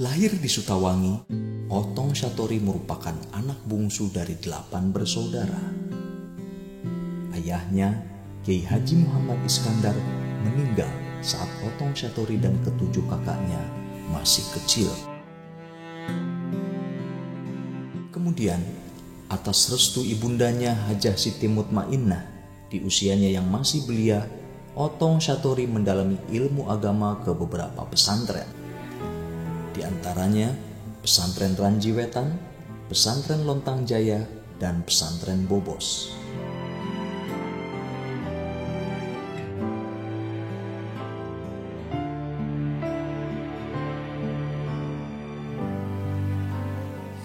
Lahir di Sutawangi, Otong Satori merupakan anak bungsu dari 8 bersaudara. Ayahnya, Kiai Haji Muhammad Iskandar, meninggal saat Otong Satori dan ketujuh kakaknya masih kecil. Kemudian, atas restu ibundanya Hajah Siti Mutmainnah, di usianya yang masih belia, Otong Satori mendalami ilmu agama ke beberapa pesantren. Di antaranya pesantren Ranji Wetan, pesantren Lontang Jaya, dan pesantren Bobos.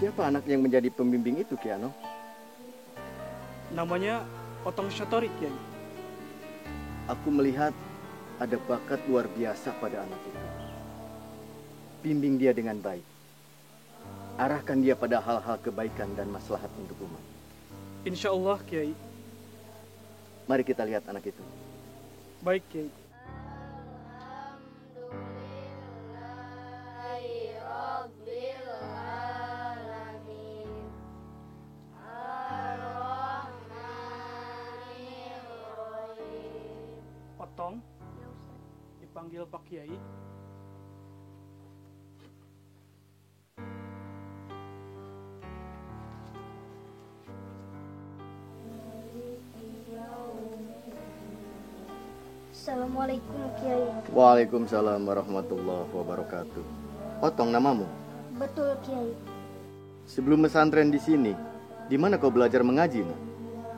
Siapa anak yang menjadi pembimbing itu, Kiano? Namanya Otong Satori, Kiai. Aku melihat ada bakat luar biasa pada anak itu. Bimbing dia dengan baik. Arahkan dia pada hal-hal kebaikan dan maslahat untuk umat. Insya Allah, Kiai. Mari kita lihat anak itu. Baik, Kiai. Otong, dipanggil Pak Kiai. Assalamualaikum, Kiai. Waalaikumsalam warahmatullahi wabarakatuh. Otong namamu? Betul, Kiai. Sebelum pesantren di sini, di mana kau belajar mengaji, Nak?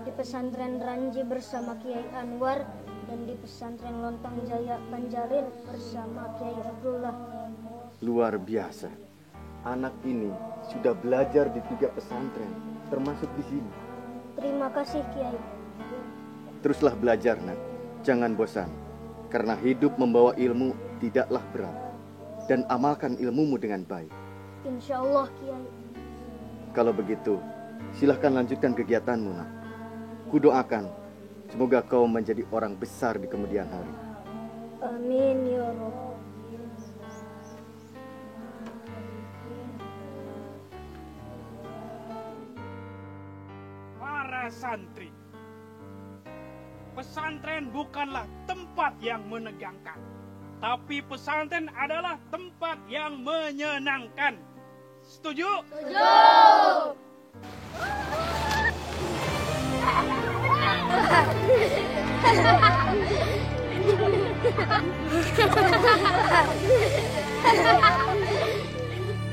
Di pesantren Ranji bersama Kiai Anwar dan di pesantren Lontang Jaya Banjarin bersama Kiai Abdullah. Luar biasa. Anak ini sudah belajar di 3 pesantren, termasuk di sini. Terima kasih, Kiai. Teruslah belajar, Nak. Jangan bosan, karena hidup membawa ilmu tidaklah berat. Dan amalkan ilmumu dengan baik. Insya Allah, Kiai. Kalau begitu, silahkan lanjutkan kegiatanmu, Nak. Kudoakan, semoga kau menjadi orang besar di kemudian hari. Amin, ya Rabb. Para santri, pesantren bukanlah tempat yang menegangkan, tapi pesantren adalah tempat yang menyenangkan. Setuju? Setuju.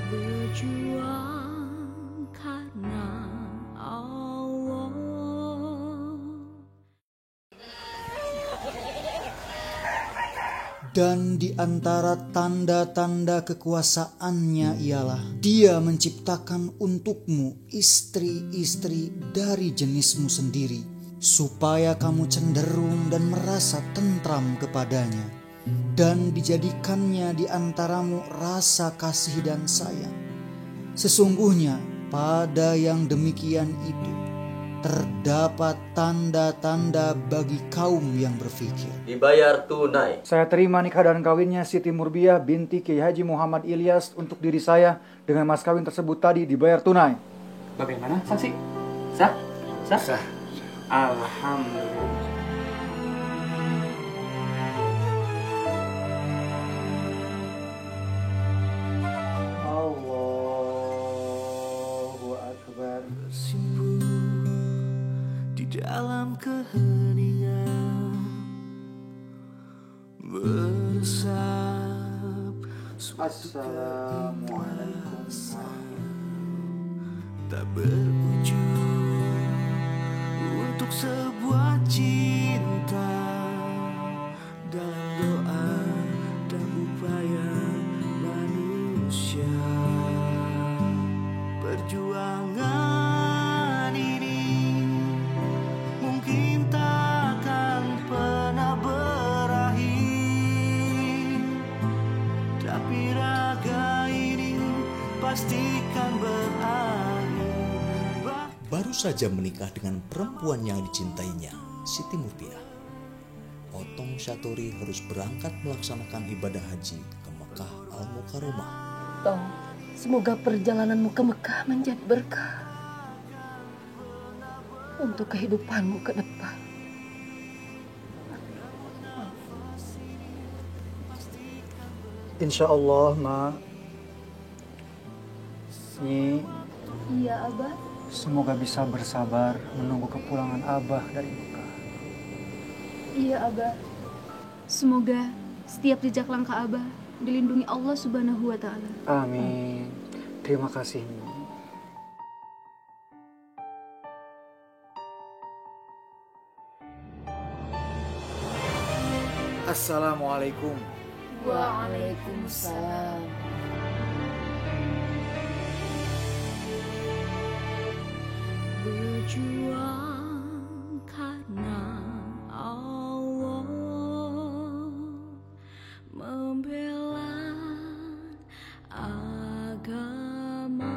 Berjuang karena Allah. Dan di antara tanda-tanda kekuasaannya ialah Dia menciptakan untukmu istri-istri dari jenismu sendiri, supaya kamu cenderung dan merasa tentram kepadanya, dan dijadikannya di antaramu rasa kasih dan sayang. Sesungguhnya pada yang demikian itu terdapat tanda-tanda bagi kaum yang berfikir. Dibayar tunai. Saya terima nikah dan kawinnya Siti Murbiah binti Kiai Haji Muhammad Ilyas untuk diri saya dengan mas kawin tersebut tadi dibayar tunai. Bagaimana saksi? Sah? Sah? Sah. Alhamdulillah. Allahu Akbar. Dalam keheningan bersab. Assalamualaikum. Tak berujung untuk sebuah cinta dalam doa dan upaya manusia. Perjuangan ini mungkin takkan pernah berakhir, tapi raga ini pastikan berakhir. Baru saja menikah dengan perempuan yang dicintainya, Siti Murbiah, Otong Satori harus berangkat melaksanakan ibadah haji ke Mekah Al-Mukarramah. Otong, semoga perjalananmu ke Mekah menjadi berkah untuk kehidupanmu ke depan. Insya Allah, Ma. Nyi, Iya, Abah. semoga bisa bersabar menunggu kepulangan Abah dari Mekah. Iya, Abah. Semoga setiap jejak langkah Abah dilindungi Allah Subhanahu wa Ta'ala. Amin. Terima kasih, Nyi. Assalamualaikum. Waalaikumsalam. Berjuang karena Allah, membela agama,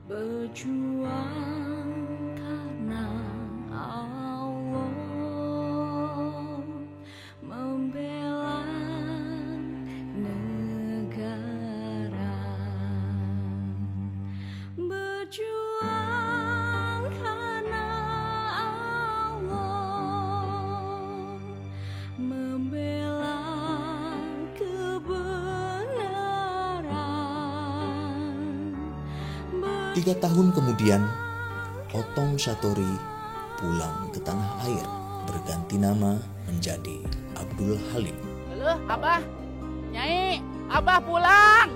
berjuang karena Allah, membela negara, berjuang karena Allah, membela kebenaran. 3 tahun kemudian, Otong Satori pulang ke tanah air, berganti nama menjadi Abdul Halim. Halo, Abah. Nyai, Abah pulang.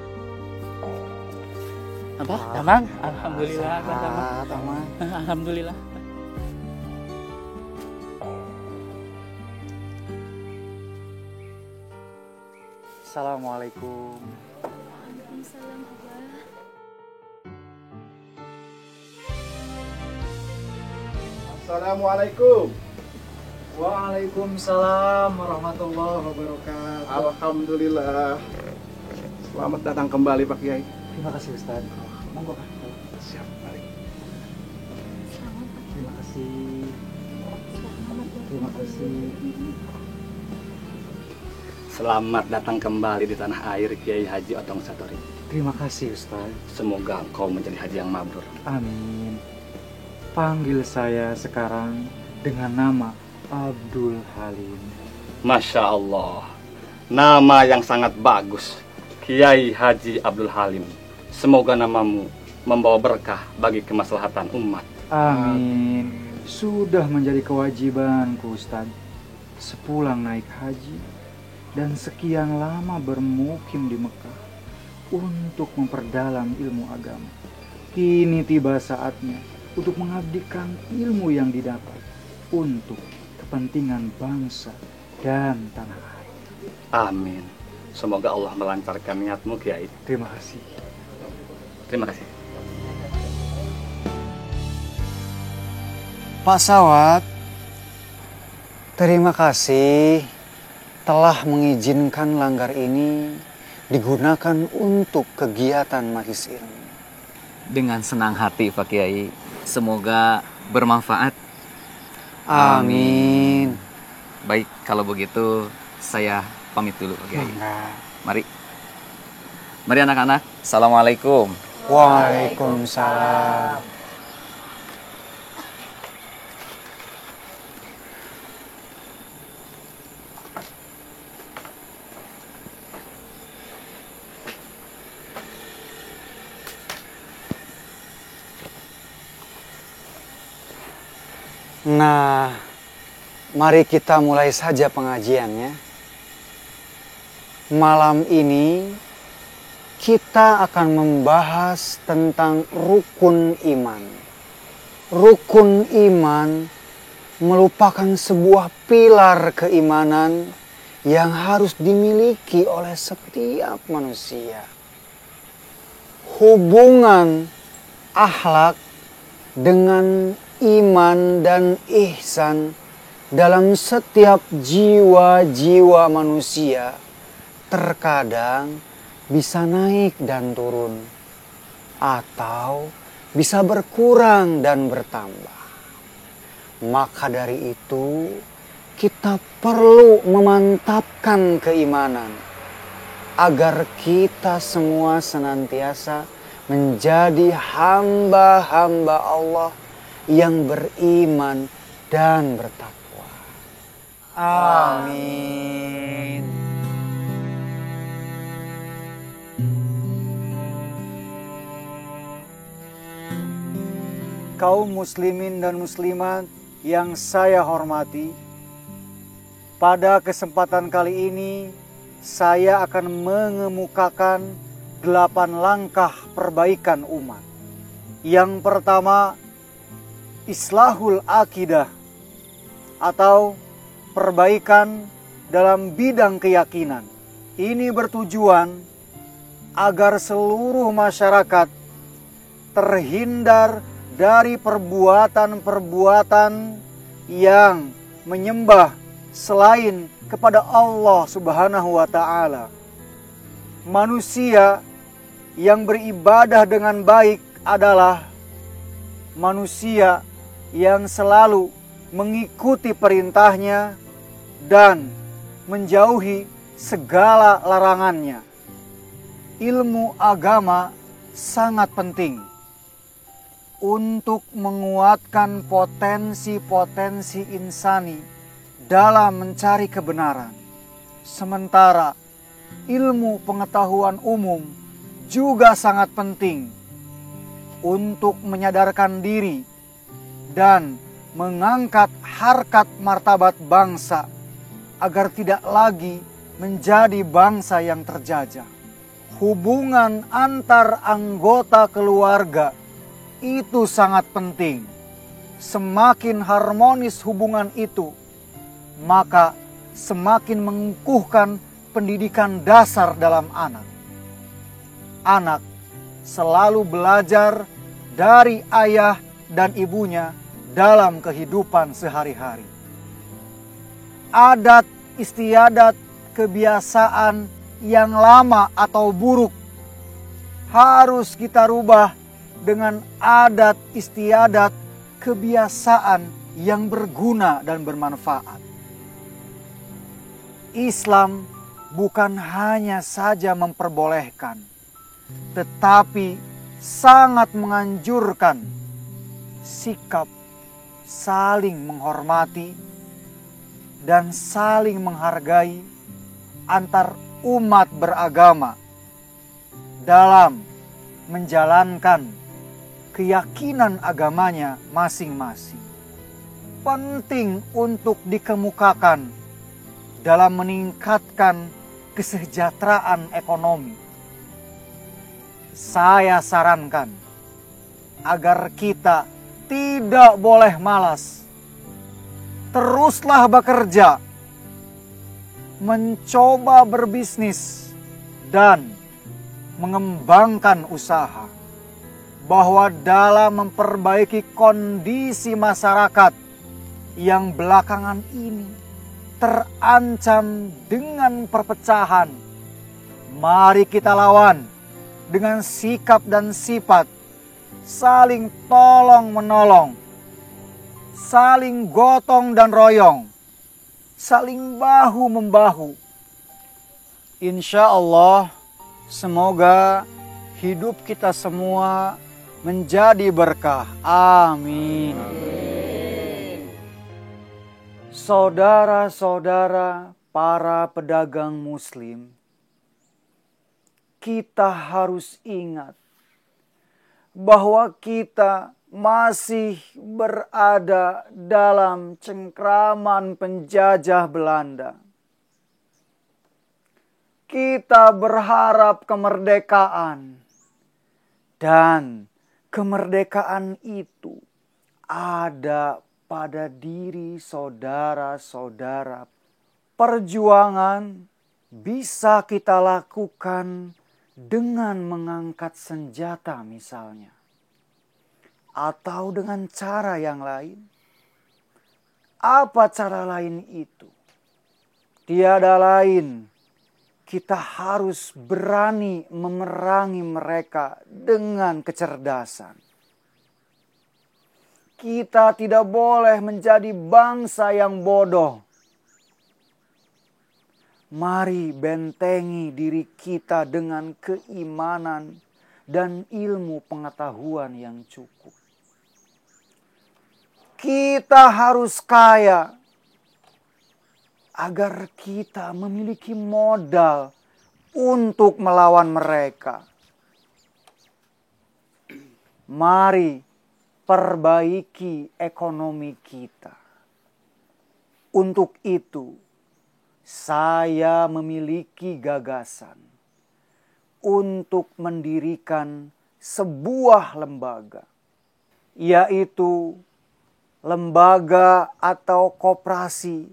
Abah, Tamang. Alhamdulillah, Abah Tamang. Tamang. Alhamdulillah. Assalamualaikum. Waalaikumsalam, Abah. Assalamualaikum. Waalaikumsalam warahmatullahi wabarakatuh. Alhamdulillah. Selamat datang kembali Pak Kiai. Terima kasih, Ustaz. Monggo, Pak. Siap, mari. Terima kasih. Terima kasih. Selamat datang kembali di tanah air Kiai Haji Otong Satori. Terima kasih, Ustaz. Semoga engkau menjadi haji yang mabrur. Amin. Panggil saya sekarang dengan nama Abdul Halim. Masya Allah. Nama yang sangat bagus. Kiai Haji Abdul Halim. Semoga namamu membawa berkah bagi kemaslahatan umat. Amin. Sudah menjadi kewajibanku, Ustaz. Sepulang naik haji dan sekian lama bermukim di Mekah untuk memperdalam ilmu agama. Kini tiba saatnya untuk mengabdikan ilmu yang didapat untuk kepentingan bangsa dan tanah air. Amin. Semoga Allah melancarkan niatmu, Kiai. Terima kasih. Terima kasih. Pak Sawat, terima kasih telah mengizinkan langgar ini digunakan untuk kegiatan majlis ilmu. Dengan senang hati, Pak Kiai. Semoga bermanfaat. Amin. Baik, kalau begitu saya pamit dulu, Pak Kiai. Mari. Mari anak-anak. Assalamualaikum. Waalaikumsalam. Nah, mari kita mulai saja pengajiannya. Malam ini kita akan membahas tentang rukun iman. Rukun iman merupakan sebuah pilar keimanan yang harus dimiliki oleh setiap manusia. Hubungan akhlak dengan iman dan ihsan dalam setiap jiwa-jiwa manusia terkadang bisa naik dan turun atau bisa berkurang dan bertambah. Maka dari itu kita perlu memantapkan keimanan agar kita semua senantiasa menjadi hamba-hamba Allah yang beriman dan bertakwa. Amin. Kaum muslimin dan muslimat yang saya hormati, pada kesempatan kali ini saya akan mengemukakan 8 langkah perbaikan umat. Yang pertama, islahul akidah atau perbaikan dalam bidang keyakinan. Ini bertujuan agar seluruh masyarakat terhindar dari perbuatan-perbuatan yang menyembah selain kepada Allah Subhanahu wa Ta'ala. Manusia yang beribadah dengan baik adalah manusia yang selalu mengikuti perintahnya dan menjauhi segala larangannya. Ilmu agama sangat penting untuk menguatkan potensi-potensi insani dalam mencari kebenaran. Sementara ilmu pengetahuan umum juga sangat penting untuk menyadarkan diri dan mengangkat harkat martabat bangsa agar tidak lagi menjadi bangsa yang terjajah. Hubungan antar anggota keluarga itu sangat penting. Semakin harmonis hubungan itu, maka semakin mengukuhkan pendidikan dasar dalam anak. Anak selalu belajar dari ayah dan ibunya dalam kehidupan sehari-hari. Adat istiadat kebiasaan yang lama atau buruk harus kita rubah dengan adat istiadat kebiasaan yang berguna dan bermanfaat. Islam bukan hanya saja memperbolehkan, tetapi sangat menganjurkan sikap saling menghormati dan saling menghargai antar umat beragama dalam menjalankan keyakinan agamanya masing-masing. Penting untuk dikemukakan dalam meningkatkan kesejahteraan ekonomi. Saya sarankan agar kita tidak boleh malas. Teruslah bekerja, mencoba berbisnis, dan mengembangkan usaha. Bahwa dalam memperbaiki kondisi masyarakat yang belakangan ini terancam dengan perpecahan, mari kita lawan dengan sikap dan sifat saling tolong-menolong, saling gotong dan royong, saling bahu-membahu. Insya Allah, semoga hidup kita semua menjadi berkah. Amin. Saudara-saudara para pedagang muslim, kita harus ingat bahwa kita masih berada dalam cengkraman penjajah Belanda. Kita berharap kemerdekaan, dan kemerdekaan itu ada pada diri saudara-saudara. Perjuangan bisa kita lakukan dengan mengangkat senjata misalnya, atau dengan cara yang lain. Apa cara lain itu? Tiada lain, kita harus berani memerangi mereka dengan kecerdasan. Kita tidak boleh menjadi bangsa yang bodoh. Mari bentengi diri kita dengan keimanan dan ilmu pengetahuan yang cukup. Kita harus kaya agar kita memiliki modal untuk melawan mereka. Mari perbaiki ekonomi kita. Untuk itu, saya memiliki gagasan untuk mendirikan sebuah lembaga, yaitu lembaga atau koperasi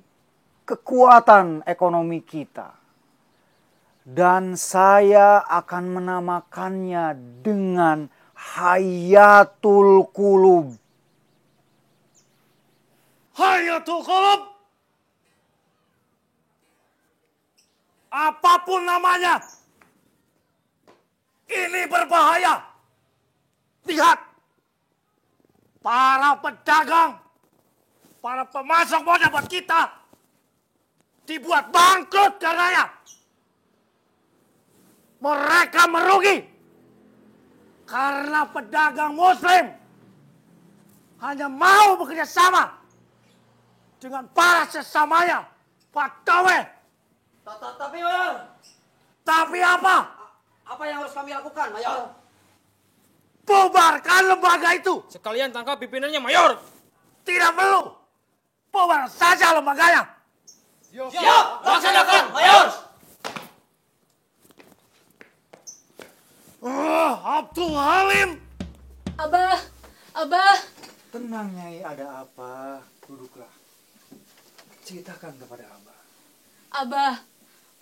kekuatan ekonomi kita. Dan saya akan menamakannya dengan Hayatul Qulub. Hayatul Qulub. Apapun namanya, ini berbahaya. Lihat, para pedagang, para pemasok modal buat kita dibuat bangkrut karenanya. Mereka merugi karena pedagang Muslim hanya mau bekerja sama dengan para sesamanya, pegawai. Tapi Mayor. Tapi apa? Apa yang harus kami lakukan, Mayor? Bubarkan lembaga itu. Sekalian tangkap pimpinannya, Mayor. Tidak perlu. Bubar saja lembaganya. Siap, laksanakan, Mayor. Abdul Halim. Abah. Tenang, Nyai, ada apa? Duduklah. Ceritakan kepada Abah. Abah,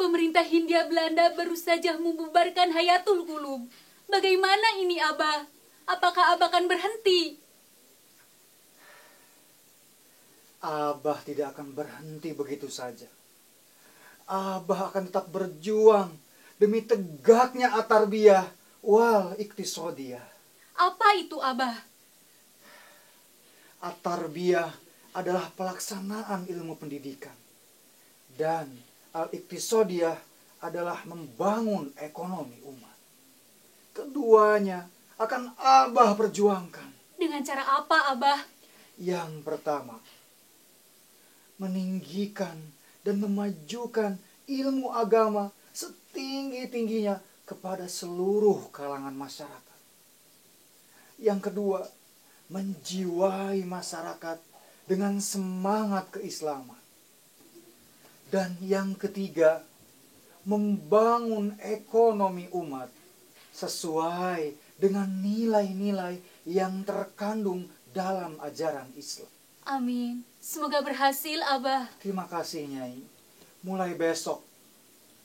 pemerintah Hindia Belanda baru saja membubarkan Hayatul Qulub. Bagaimana ini, Abah? Apakah Abah akan berhenti? Abah tidak akan berhenti begitu saja. Abah akan tetap berjuang demi tegaknya at-tarbiyah wal iqtisadiyah. Apa itu, Abah? At-tarbiyah adalah pelaksanaan ilmu pendidikan. Dan al-iqtisadiyah adalah membangun ekonomi umat. Keduanya akan Abah perjuangkan. Dengan cara apa, Abah? Yang pertama, meninggikan dan memajukan ilmu agama setinggi-tingginya kepada seluruh kalangan masyarakat. Yang kedua, menjiwai masyarakat dengan semangat keislaman. Dan yang ketiga, membangun ekonomi umat sesuai dengan nilai-nilai yang terkandung dalam ajaran Islam. Amin. Semoga berhasil, Abah. Terima kasih, Nyai. Mulai besok,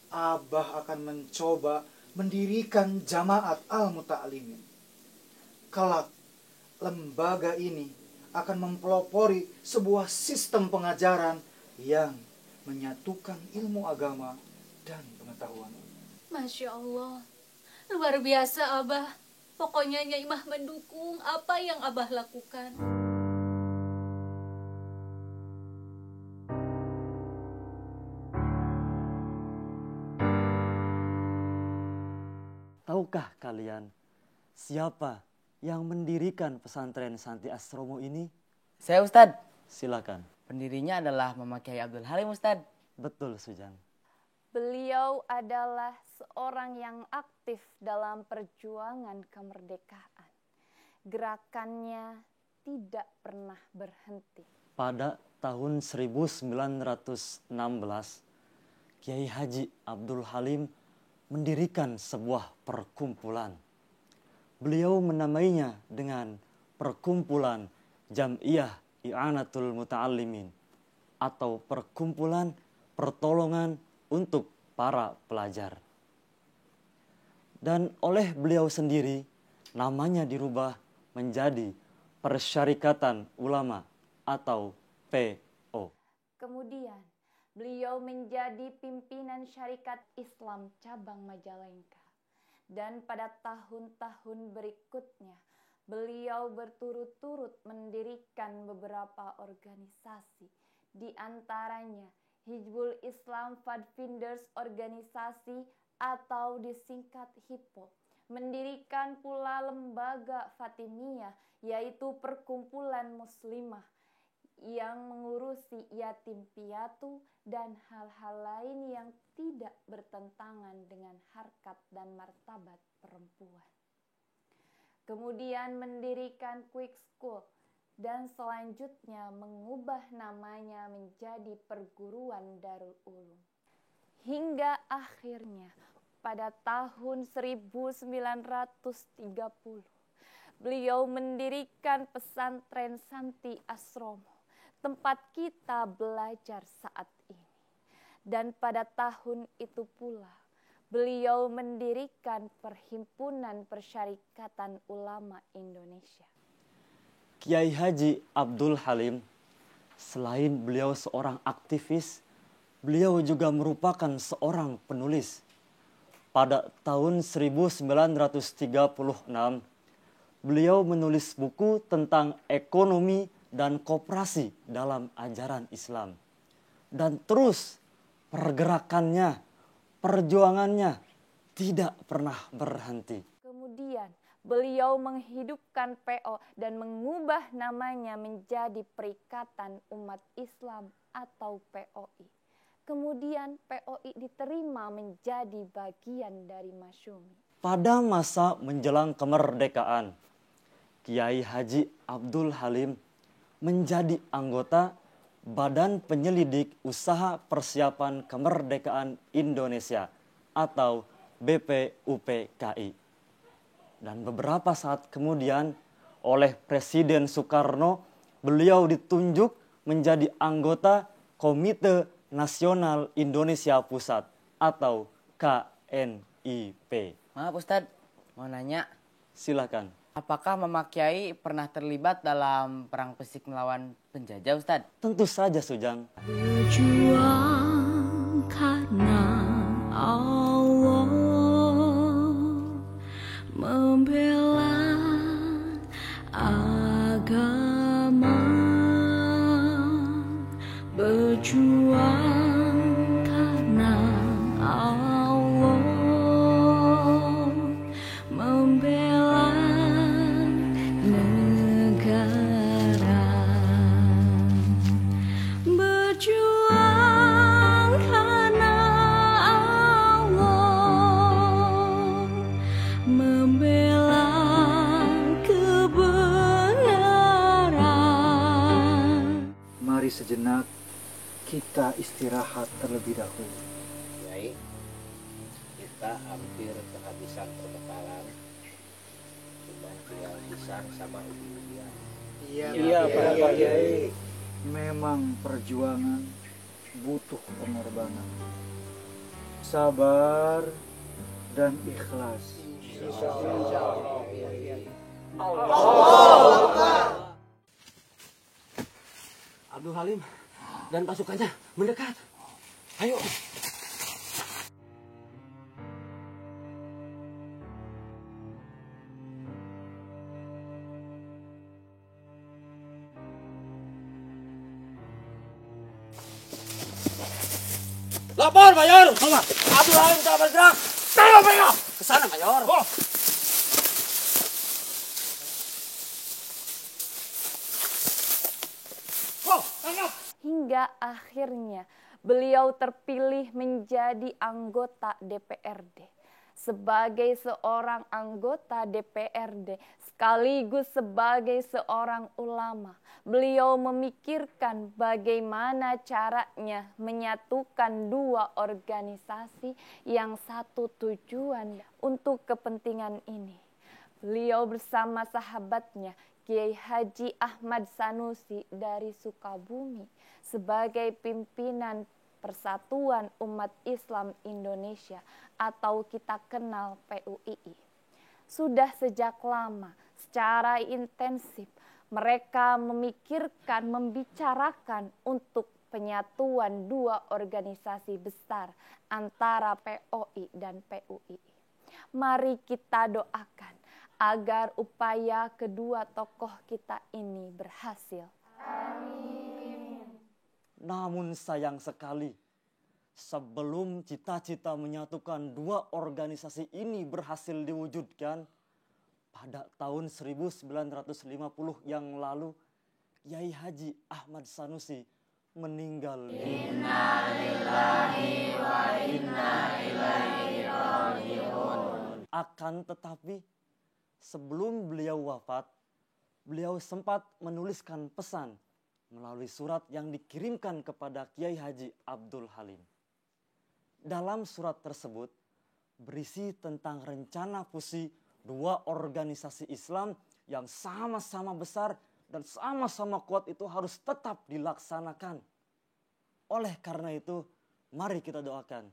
Abah akan mencoba mendirikan Jamaat Al-Muta'alimin. Kelak, lembaga ini akan mempelopori sebuah sistem pengajaran yang menyatukan ilmu agama dan pengetahuan. Masya Allah. Luar biasa, Abah. Pokoknya Nyai Mah mendukung apa yang Abah lakukan. Tahukah kalian siapa yang mendirikan pesantren Santi Asromo ini? Saya, Ustadz. Silakan. Pendirinya adalah Mama Kiai Abdul Halim, Ustadz. Betul, Sujang. Beliau adalah seorang yang aktif dalam perjuangan kemerdekaan. Gerakannya tidak pernah berhenti. Pada tahun 1916, Kiai Haji Abdul Halim mendirikan sebuah perkumpulan. Beliau menamainya dengan Perkumpulan Jam'iyah I'anatul Muta'allimin atau Perkumpulan Pertolongan untuk para pelajar. Dan oleh beliau sendiri, namanya dirubah menjadi Persyarikatan Ulama atau PO. Kemudian, beliau menjadi pimpinan Syarikat Islam Cabang Majalengka. Dan pada tahun-tahun berikutnya, beliau berturut-turut mendirikan beberapa organisasi, di antaranya Hizbul Islam Pathfinders Organisasi atau disingkat HIPO, mendirikan pula lembaga Fatimiyah, yaitu perkumpulan muslimah yang mengurusi yatim piatu dan hal-hal lain yang tidak bertentangan dengan harkat dan martabat perempuan. Kemudian mendirikan Quick School dan selanjutnya mengubah namanya menjadi Perguruan Darul Ulum. Hingga akhirnya pada tahun 1930 beliau mendirikan pesantren Santi Asromo, tempat kita belajar saat ini. Dan pada tahun itu pula beliau mendirikan Perhimpunan Persyarikatan Ulama Indonesia. Kiai Haji Abdul Halim, selain beliau seorang aktivis, beliau juga merupakan seorang penulis. Pada tahun 1936, beliau menulis buku tentang ekonomi dan koperasi dalam ajaran Islam. Dan terus pergerakannya, perjuangannya tidak pernah berhenti. Kemudian beliau menghidupkan PO dan mengubah namanya menjadi Perikatan Umat Islam atau POI. Kemudian POI diterima menjadi bagian dari Masyumi. Pada masa menjelang kemerdekaan, Kiai Haji Abdul Halim menjadi anggota Badan Penyelidik Usaha Persiapan Kemerdekaan Indonesia atau BPUPKI. Dan beberapa saat kemudian oleh Presiden Soekarno, beliau ditunjuk menjadi anggota Komite Nasional Indonesia Pusat atau KNIP. Maaf Ustadz, mau nanya. Silakan. Apakah Mama Kiai pernah terlibat dalam perang Pesik melawan penjajah Ustadz? Tentu saja Sujang. Berjuang karena Allah, membela agama, berjuang karena Allah, membela negara, berjuang karena Allah, membela kebenaran. Mari sejenak kita istirahat terlebih dahulu. Kiai, kita hampir kehabisan perbekalan. Cuma tinggal pisang sama ubi dia. Iya, Pak Kiai. Memang perjuangan butuh pengorbanan. Sabar dan ikhlas. Abdul Halim dan pasukannya mendekat. Ayo. Lapor, Mayor. Abdul Halim telah bergerak. Tengok. Ke sana, Mayor. Hingga akhirnya beliau terpilih menjadi anggota DPRD. Sebagai seorang anggota DPRD sekaligus sebagai seorang ulama, beliau memikirkan bagaimana caranya menyatukan dua organisasi yang satu tujuan untuk kepentingan ini. Beliau bersama sahabatnya Kiai Haji Ahmad Sanusi dari Sukabumi sebagai pimpinan Persatuan Umat Islam Indonesia atau kita kenal PUII. Sudah sejak lama, secara intensif, mereka memikirkan, membicarakan untuk penyatuan dua organisasi besar antara POI dan PUII. Mari kita doakan agar upaya kedua tokoh kita ini berhasil. Amin. Namun sayang sekali, sebelum cita-cita menyatukan dua organisasi ini berhasil diwujudkan, pada tahun 1950 yang lalu, Kiai Haji Ahmad Sanusi meninggal. Innalillahi wa inna ilaihi raji'un. Akan tetapi, sebelum beliau wafat, beliau sempat menuliskan pesan melalui surat yang dikirimkan kepada Kiai Haji Abdul Halim. Dalam surat tersebut berisi tentang rencana fusi dua organisasi Islam yang sama-sama besar dan sama-sama kuat itu harus tetap dilaksanakan. Oleh karena itu, mari kita doakan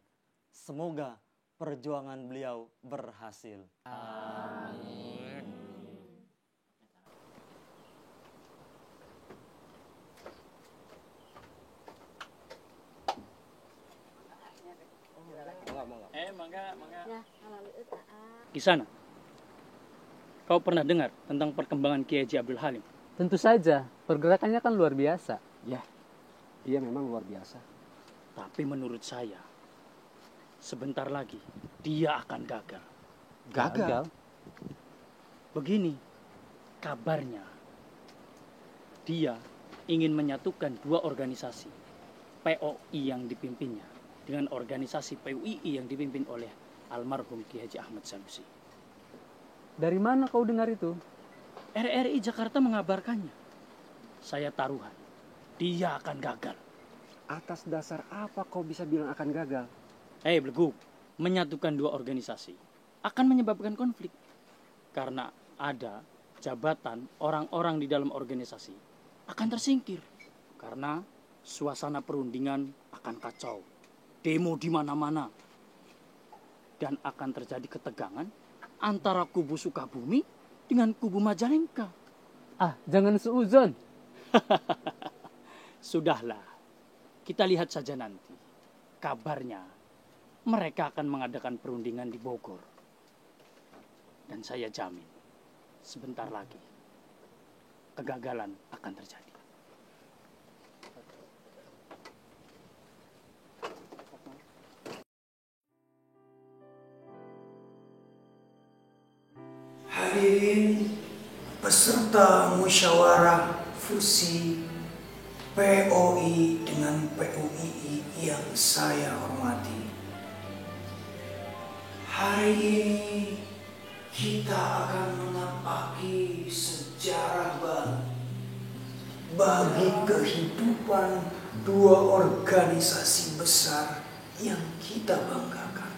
semoga perjuangan beliau berhasil. Amin. Mangga. Kisana, kau pernah dengar tentang perkembangan Kiai Haji Abdul Halim? Tentu saja, pergerakannya kan luar biasa. Ya, dia memang luar biasa. Tapi menurut saya, sebentar lagi dia akan gagal. Gagal? Begini, kabarnya dia ingin menyatukan dua organisasi, POI yang dipimpinnya dengan organisasi PUII yang dipimpin oleh almarhum Kiai Haji Ahmad Sanusi. Dari mana kau dengar itu? RRI Jakarta mengabarkannya. Saya taruhan, dia akan gagal. Atas dasar apa kau bisa bilang akan gagal? Beleguk, menyatukan dua organisasi akan menyebabkan konflik. Karena ada jabatan orang-orang di dalam organisasi akan tersingkir. Karena suasana perundingan akan kacau. Demo di mana-mana. Dan akan terjadi ketegangan antara kubu Sukabumi dengan kubu Majalengka. Jangan seuzon. Sudahlah, kita lihat saja nanti. Kabarnya, mereka akan mengadakan perundingan di Bogor. Dan saya jamin, sebentar lagi, kegagalan akan terjadi. Hadirin peserta musyawarah fusi POI dengan PUII yang saya hormati. Hari ini kita akan menapaki sejarah baru bagi kehidupan dua organisasi besar yang kita banggakan,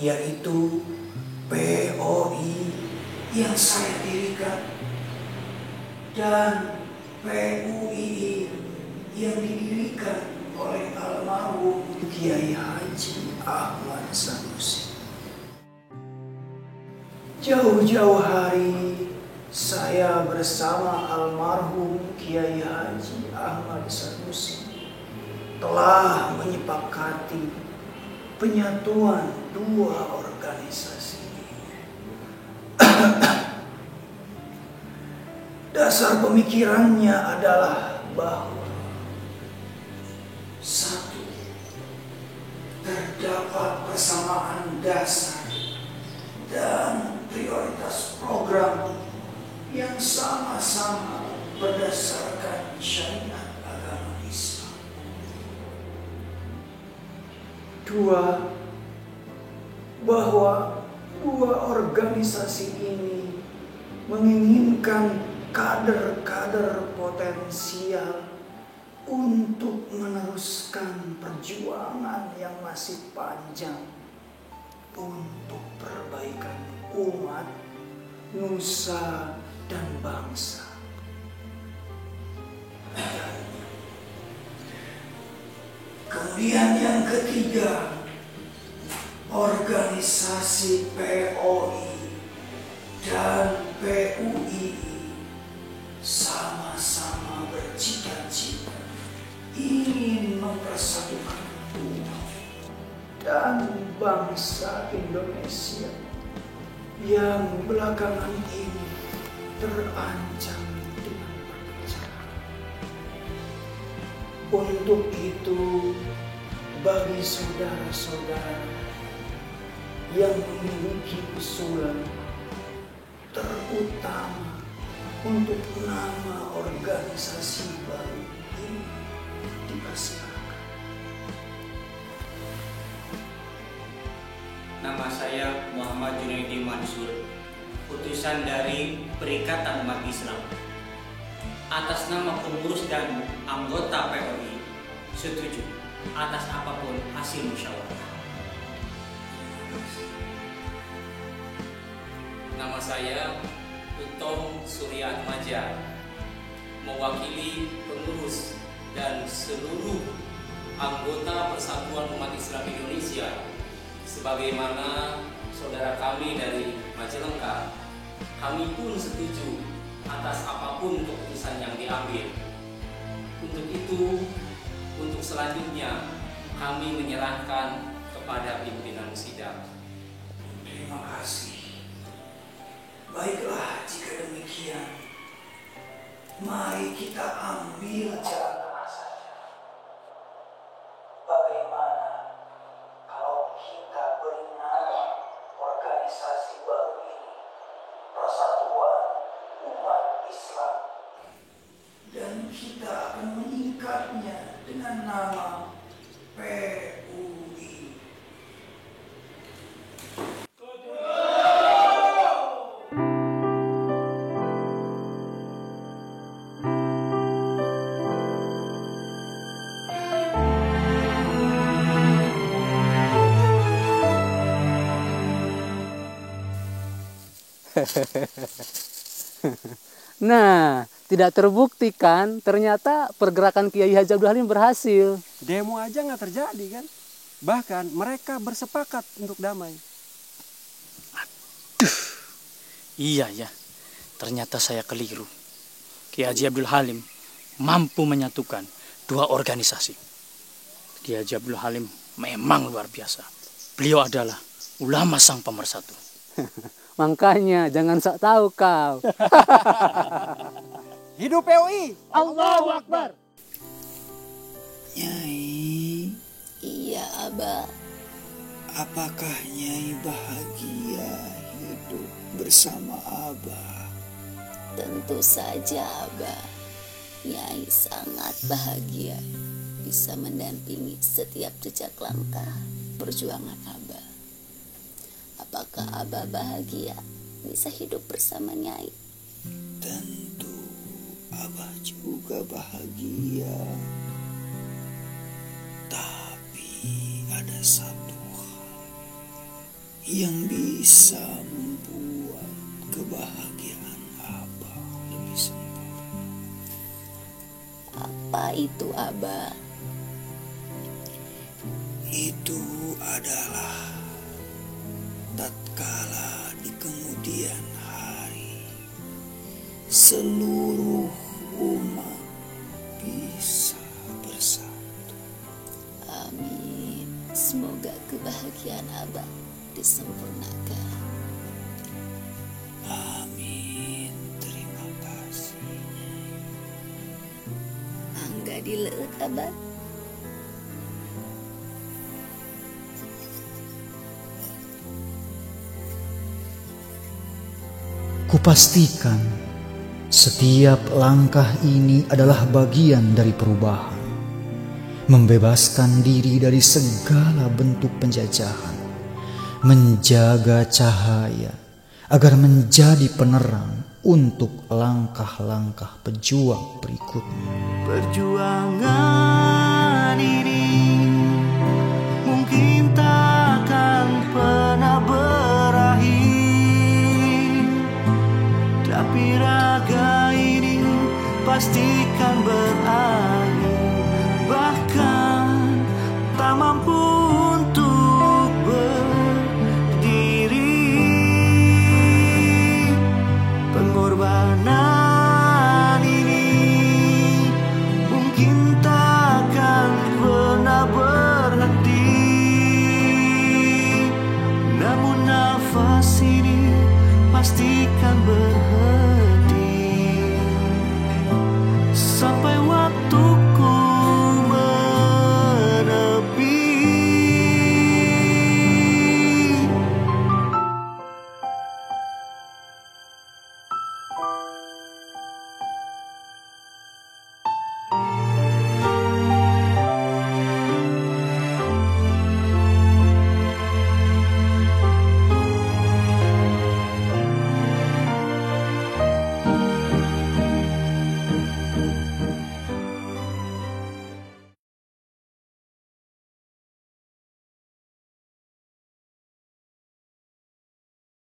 yaitu POI yang saya dirikan dan PUII yang didirikan oleh almarhum Kiai Haji Ahmad Sanusi. Jauh-jauh hari saya bersama almarhum Kiai Haji Ahmad Sanusi telah menyepakati penyatuan dua organisasi. Dasar pemikirannya adalah bahwa satu, terdapat persamaan dasar dan prioritas program yang sama-sama berdasarkan syariat agama Islam. Dua, bahwa dua organisasi ini menginginkan kader-kader potensial untuk meneruskan perjuangan yang masih panjang untuk perbaikan umat, nusa, dan bangsa. Kemudian yang ketiga, organisasi POI dan PUII sama-sama bercita-cita ingin mempersatukan umat dan bangsa Indonesia yang belakangan ini terancam dengan perpecahan. Untuk itu, bagi saudara-saudara yang memiliki usulan, terutama untuk nama organisasi baru ini, dipersilakan. Nama saya Muhammad Junaidi Mansur, utusan dari Perikatan Umat Islam. Atas nama pengurus dan anggota POI, setuju atas apapun hasil musyawarah. Nama saya Utom Surya Atmaja, mewakili pengurus dan seluruh anggota Persatuan Umat Islam Indonesia, sebagaimana saudara kami dari Majalengka. Kami pun setuju atas apapun keputusan yang diambil. Untuk itu, untuk selanjutnya kami menyerahkan kepada pimpinan sidang. Terima kasih. Baiklah, jika demikian, mari kita ambil jalan tengah saja. Bagaimana kalau kita beri nama organisasi baru ini Persatuan Umat Islam, dan kita akan menyingkatnya dengan nama PUI. Nah, tidak terbukti kan? Ternyata pergerakan Kiai Haji Abdul Halim berhasil. Demo aja nggak terjadi kan? Bahkan mereka bersepakat untuk damai. Iya ya, ternyata saya keliru. Kiai Haji Abdul Halim mampu menyatukan dua organisasi. Kiai Haji Abdul Halim memang luar biasa. Beliau adalah ulama sang pemersatu. Makanya jangan sok tahu kau. Hidup POI! Allahu Akbar! Nyai, Iya, Abah. apakah Nyai bahagia hidup bersama Abah? Tentu saja, Abah. Nyai sangat bahagia bisa mendampingi setiap jejak langkah perjuangan Abah. Apakah Abah bahagia bisa hidup bersama Nyai? Tentu Abah juga bahagia. Tapi ada satu hal yang bisa membuat kebahagiaan Abah lebih sempurna. Apa itu, Abah? Itu adalah tatkala di kemudian hari seluruh umat bisa bersatu. Amin. Semoga kebahagiaan Abah disempurnakan. Amin. Terima kasih. Angga dileut, Abah. Kupastikan setiap langkah ini adalah bagian dari perubahan, membebaskan diri dari segala bentuk penjajahan, menjaga cahaya agar menjadi penerang untuk langkah-langkah pejuang berikutnya. Perjuangan ini mungkin takkan pernah berakhir, tapi raga ini pastikan berakhir. Bahkan tak mampu untuk berdiri. Pengorbanan ini mungkin takkan pernah berhenti, namun nafas ini pastikan berhenti.